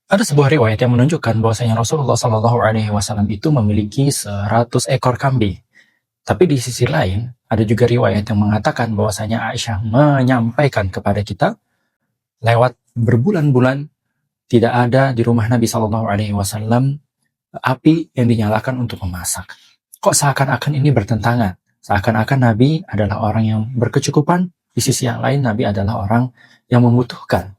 Ada sebuah riwayat yang menunjukkan bahwasanya Rasulullah SAW itu memiliki 100 ekor kambing. Tapi di sisi lain, ada juga riwayat yang mengatakan bahwasanya Aisyah menyampaikan kepada kita lewat berbulan-bulan tidak ada di rumah Nabi SAW api yang dinyalakan untuk memasak. Kok seakan-akan ini bertentangan? Seakan-akan Nabi adalah orang yang berkecukupan, di sisi yang lain Nabi adalah orang yang membutuhkan.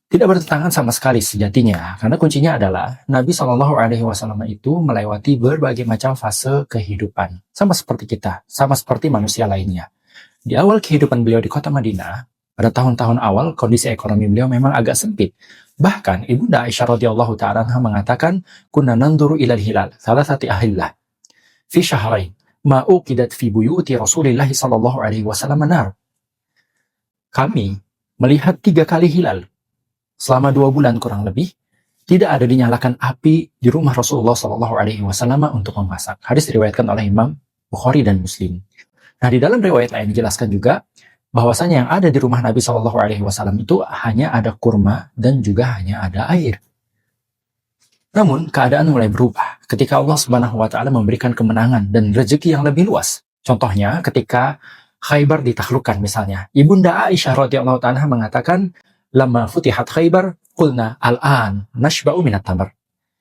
Tidak bertentangan sama sekali sejatinya, karena kuncinya adalah Nabi SAW itu melewati berbagai macam fase kehidupan, sama seperti kita, sama seperti manusia lainnya. Di awal kehidupan beliau di kota Madinah, pada tahun-tahun awal kondisi ekonomi beliau memang agak sempit. Bahkan Ibunda Aisyah radhiyallahu taala mengatakan, "Kunna nanduru ilal hilal, thalathati ahillah, fi syahrain, ma uqidat fi buyuti Rasulillah sallallahu alaihi wasallam nar." Kami melihat 3 kali hilal selama 2 bulan kurang lebih, tidak ada dinyalakan api di rumah Rasulullah Shallallahu Alaihi Wasallam untuk memasak. Hadis diriwayatkan oleh Imam Bukhari dan Muslim. Nah, di dalam riwayat lain dijelaskan juga bahwasanya yang ada di rumah Nabi Shallallahu Alaihi Wasallam itu hanya ada kurma dan juga hanya ada air. Namun keadaan mulai berubah ketika Allah Subhanahu Wa Taala memberikan kemenangan dan rezeki yang lebih luas. Contohnya ketika Khaybar ditaklukkan misalnya, Ibunda Aisyah radhiyallahu taala mengatakan, lama futihat Khaybar, qulna al-an nashba'u minat tamar.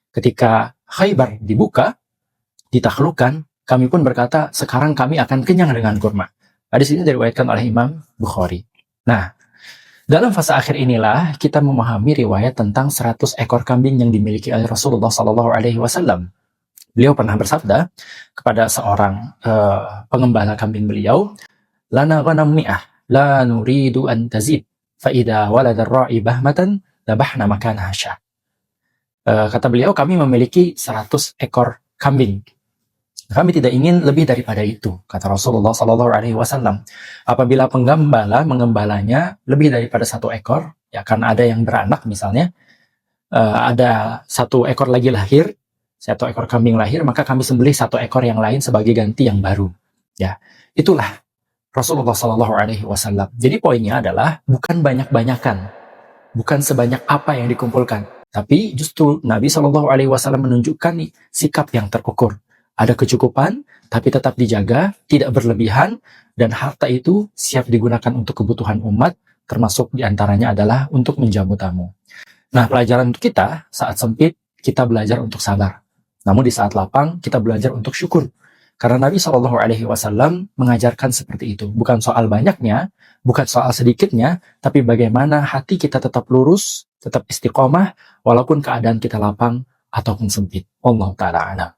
Ketika Khaybar dibuka, ditaklukkan, kami pun berkata, sekarang kami akan kenyang dengan kurma. Hadis ini diriwayatkan oleh Imam Bukhari. Nah, dalam fase akhir inilah kita memahami riwayat tentang 100 ekor kambing yang dimiliki oleh Rasulullah SAW. Beliau pernah bersabda kepada seorang pengembala kambing beliau, lana ghanam mi'ah, la nuridu an tazid. Fa'idha walada ra'i bahmatan dabahna makanaha syah. Kata beliau, kami memiliki 100 ekor kambing. Kami tidak ingin lebih daripada itu, kata Rasulullah SAW. Apabila penggembala mengembalanya lebih daripada 1 ekor, ya karena ada yang beranak misalnya, ada 1 ekor lagi lahir, 1 ekor kambing lahir, maka kami sembelih 1 ekor yang lain sebagai ganti yang baru. Ya, itulah Rasulullah Shallallahu Alaihi Wasallam. Jadi poinnya adalah bukan banyak-banyakan, bukan sebanyak apa yang dikumpulkan, tapi justru Nabi Shallallahu Alaihi Wasallam menunjukkan nih, sikap yang terkukur. Ada kecukupan, tapi tetap dijaga, tidak berlebihan, dan harta itu siap digunakan untuk kebutuhan umat, termasuk diantaranya adalah untuk menjamu tamu. Nah, pelajaran untuk kita saat sempit, kita belajar untuk sabar. Namun di saat lapang, kita belajar untuk syukur. Karena Nabi Shallallahu Alaihi Wasallam mengajarkan seperti itu. Bukan soal banyaknya, bukan soal sedikitnya, tapi bagaimana hati kita tetap lurus, tetap istiqomah, walaupun keadaan kita lapang ataupun sempit. Allah Ta'ala alam.